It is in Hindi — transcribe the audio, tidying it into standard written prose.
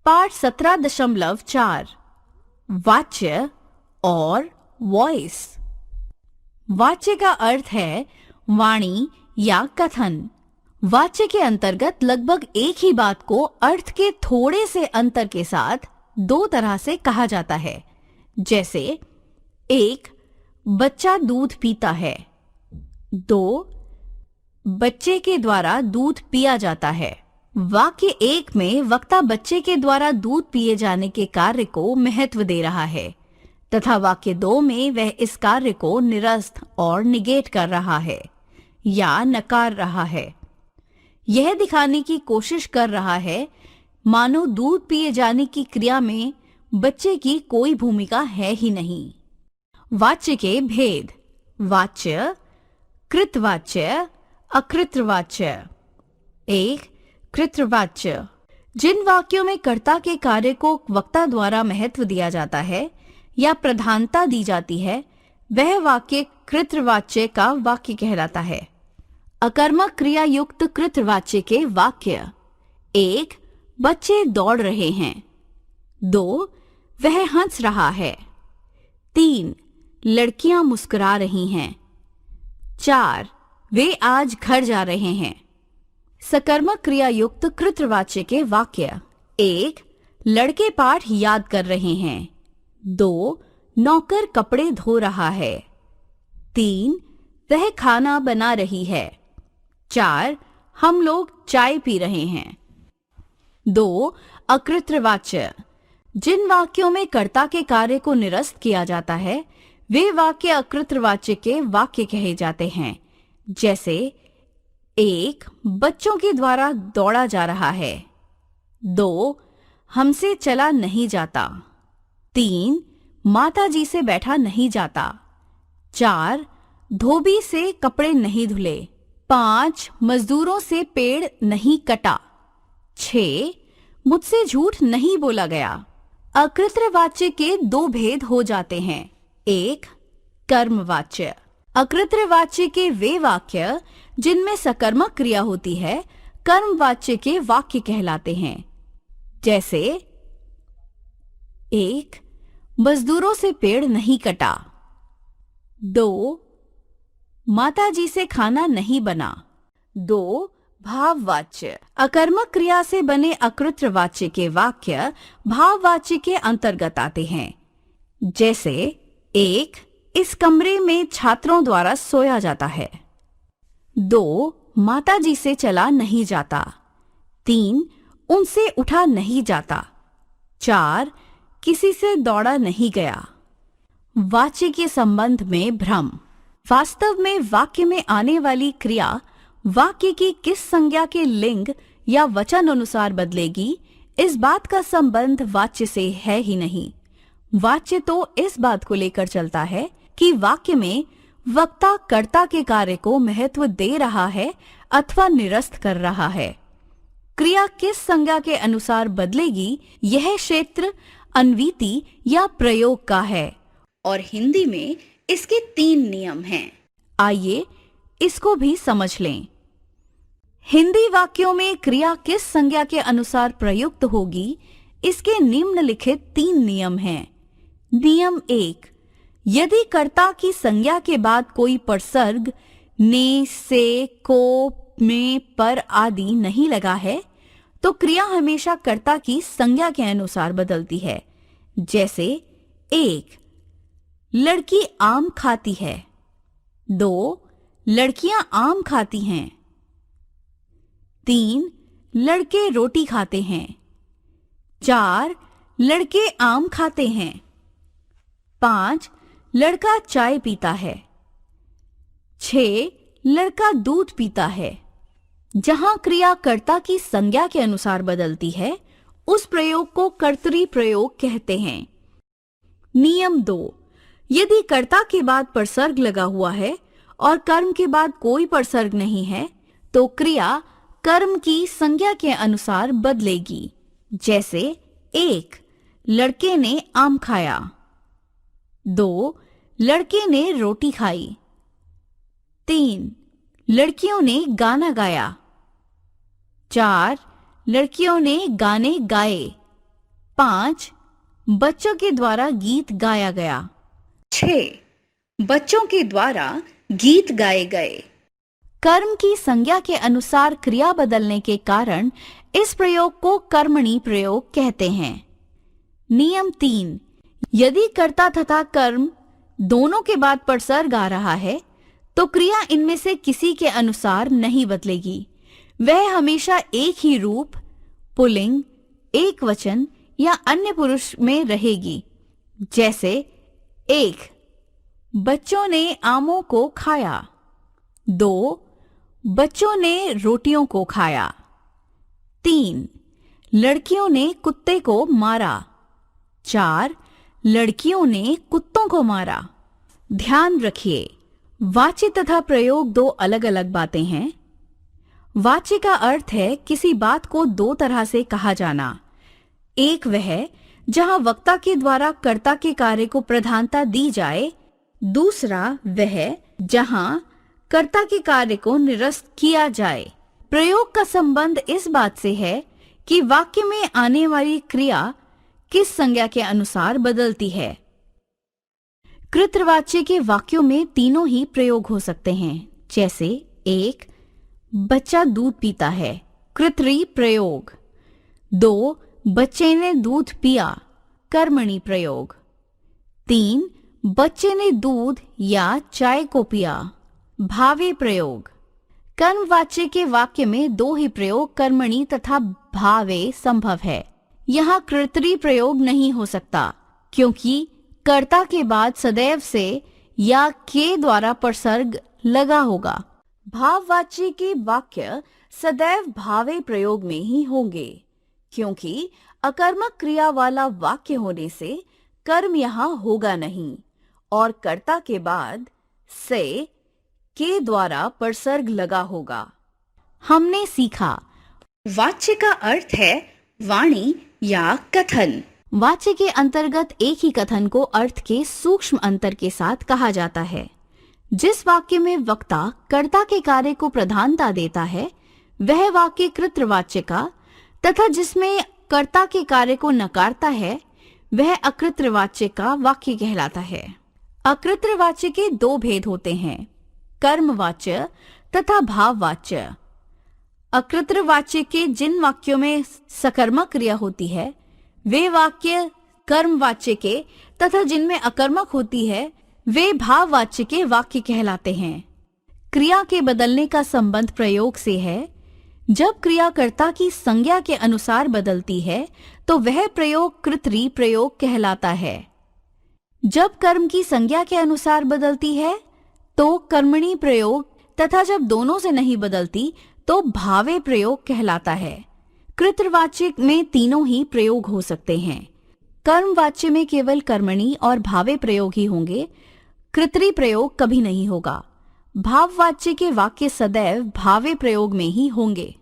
पाठ 17.4 वाच्य और वॉइस। वाच्य का अर्थ है वाणी या कथन। वाच्य के अंतर्गत लगभग एक ही बात को अर्थ के थोड़े से अंतर के साथ दो तरह से कहा जाता है। जैसे 1. बच्चा दूध पीता है। 2. बच्चे के द्वारा दूध पिया जाता है। वाक्य 1 में वक्ता बच्चे के द्वारा दूध पिए जाने के कार्य को महत्व दे रहा है तथा वाक्य 2 में वह इस कार्य को निरस्त और निगेट कर रहा है या नकार रहा है। यह दिखाने की कोशिश कर रहा है मानो दूध पिए जाने की क्रिया में बच्चे की कोई भूमिका है ही नहीं। वाच्य के भेद: वाच्य, कृतवाच्य, अकृतवाच्य। 1. कृतवाच्य: जिन वाक्यों में कर्ता के कार्य को वक्ता द्वारा महत्व दिया जाता है या प्रधानता दी जाती है वह वाक्य कृतवाच्य का वाक्य कहलाता है। अकर्मक क्रिया युक्त कृतवाच्य के वाक्य: 1. बच्चे दौड़ रहे हैं। 2. वह हंस रहा है। 3. लड़कियां मुस्कुरा रही हैं। 4. वे आज घर जा रहे हैं। सकर्मक क्रिया युक्त कृतवाच्य के वाक्य: 1. लड़के पाठ याद कर रहे हैं। 2. नौकर कपड़े धो रहा है। 3. वह खाना बना रही है। 4. हम लोग चाय पी रहे हैं। 2. अकृतवाच्य: जिन वाक्यों में कर्ता के कार्य को निरस्त किया जाता है वे वाक्य अकृतवाच्य के वाक्य कहे जाते हैं। जैसे 1. बच्चों के द्वारा दौड़ा जा रहा है। 2. हमसे चला नहीं जाता। 3. माता जी से बैठा नहीं जाता। 4. धोबी से कपड़े नहीं धुले। 5. मजदूरों से पेड़ नहीं कटा। 6. मुझसे झूठ नहीं बोला गया। अकृतवाच्य के दो भेद हो जाते हैं। 1. कर्मवाच्य: अकृतवाच्य के वे वाक्य जिनमें सकर्मक क्रिया होती है कर्मवाच्य के वाक्य कहलाते हैं। जैसे 1. मजदूरों से पेड़ नहीं कटा। 2. माताजी से खाना नहीं बना। 2. भाववाच्य: अकर्मक क्रिया से बने अकृतवाच्य के वाक्य भाववाच्य के अंतर्गत आते हैं। जैसे 1. इस कमरे में छात्रों द्वारा सोया जाता है। 2. माताजी से चला नहीं जाता। 3. उनसे उठा नहीं जाता। 4. किसी से दौड़ा नहीं गया। वाच्य के संबंध में भ्रम: वास्तव में वाक्य में आने वाली क्रिया वाक्य की किस संज्ञा के लिंग या वचन अनुसार बदलेगी इस बात का संबंध वाच्य से है ही नहीं। वाच्य तो इस बात को लेकर चलता है कि वाक्य में वक्ता कर्ता के कार्य को महत्व दे रहा है अथवा निरस्त कर रहा है। क्रिया किस संज्ञा के अनुसार बदलेगी यह क्षेत्र अन्विति या प्रयोग का है और हिंदी में इसके 3 नियम हैं। आइए इसको भी समझ लें। हिंदी वाक्यों में क्रिया किस संज्ञा के अनुसार प्रयुक्त होगी इसके निम्नलिखित 3 नियम हैं। नियम 1. यदि कर्ता की संज्ञा के बाद कोई प्रसर्ग ने, से, को, में, पर आदि नहीं लगा है तो क्रिया हमेशा कर्ता की संज्ञा के अनुसार बदलती है। जैसे 1. लड़की आम खाती है। 2. लड़कियां आम खाती हैं। 3. लड़के रोटी खाते हैं। 4. लड़के आम खाते हैं। 5. लड़का चाय पीता है। 6. लड़का दूध पीता है। जहां क्रिया कर्ता की संज्ञा के अनुसार बदलती है उस प्रयोग को कर्तरी प्रयोग कहते हैं। नियम 2. यदि कर्ता के बाद प्रसर्ग लगा हुआ है और कर्म के बाद कोई प्रसर्ग नहीं है तो क्रिया कर्म की संज्ञा के अनुसार बदलेगी। जैसे 1. लड़के ने आम खाया। 2. लड़के ने रोटी खाई। 3. लड़कियों ने गाना गाया। 4. लड़कियों ने गाने गाए। 5. बच्चों के द्वारा गीत गाया गया. 6. बच्चों के द्वारा गीत गाए गए. कर्म की संज्ञा के अनुसार क्रिया बदलने के कारण इस प्रयोग को कर्मणी प्रयोग कहते हैं. नियम 3. यदि कर्ता तथा कर्म दोनों के बाद परसर्ग आ रहा है तो क्रिया इनमें से किसी के अनुसार नहीं बदलेगी. वह हमेशा एक ही रूप, पुल्लिंग, एक वचन या अन्य पुरुष में रहेगी. जैसे 1. बच्चों ने आमों को खाया. 2. बच्चों ने रोटियों को खाया. 3. लड़कियों ने कुत्ते को मारा. 4. लड़कियों ने कुत्तों को मारा. ध्यान रखिए, वाच्य तथा प्रयोग दो अलग अलग बातें हैं. वाच्य का अर्थ है किसी बात को दो तरह से कहा जाना. एक वह जहां वक्ता के द्वारा कर्ता के कार्य को प्रधानता दी जाए. दूसरा वह जहां कर्ता के कार्य को निरस्त किया जाए. प्रयोग का संबंध इस बात से है कि वाक्य में आने वाली क्रिया किस संज्ञा के अनुसार बदलती है. कृतवाच्य के वाक्यों में तीनों ही प्रयोग हो सकते हैं. जैसे 1. बच्चा दूध पीता है, कृतरी प्रयोग. 2. बच्चे ने दूध पिया, कर्मणी प्रयोग. 3. बच्चे ने दूध या चाय को पिया, भावे प्रयोग. कर्मवाच्य के वाक्य में दो ही प्रयोग कर्मणी तथा भावे संभव है. यहाँ कृतरी प्रयोग नहीं हो सकता क्योंकि कर्ता के बाद सदैव से या के द्वारा परसर्ग लगा होगा. भाववाच्य के वाक्य सदैव भावे प्रयोग में ही होंगे क्योंकि अकर्मक क्रिया वाला वाक्य होने से कर्म यहाँ होगा नहीं और कर्ता के बाद से के द्वारा परसर्ग लगा होगा. हमने सीखा. वाच्य का अर्थ है वाणी या कथन. वाच्य के अंतर्गत एक ही कथन को अर्थ के सूक्ष्म अंतर के साथ कहा जाता है. जिस वाक्य में वक्ता कर्ता के कार्य को प्रधानता देता है वह वाक्य कृतवाच्य का तथा जिसमें कर्ता के कार्य को नकारता है वह अकृतवाच्य का वाक्य कहलाता है. अकृतवाच्य के दो भेद होते हैं, कर्मवाच्य तथा भाववाच्य. अकृतवाच्य के जिन वाक्यों में सकर्मक क्रिया होती है वे वाक्य कर्मवाच्य के तथा जिनमें अकर्मक होती है वे भाववाच्य के वाक्य कहलाते हैं. क्रिया के बदलने का संबंध प्रयोग से है. जब क्रिया कर्ता की संज्ञा के अनुसार बदलती है तो वह प्रयोग कृतरी प्रयोग कहलाता है. जब कर्म की संज्ञा के अनुसार बदलती है तो कर्मणी प्रयोग तथा जब दोनों से नहीं बदलती तो भावे प्रयोग कहलाता है. कृतवाच्य में तीनों ही प्रयोग हो सकते हैं. कर्मवाच्य में केवल कर्मणी और भावे प्रयोग ही होंगे, कृतरी प्रयोग कभी नहीं होगा. भाववाच्य के वाक्य सदैव भावे प्रयोग में ही होंगे.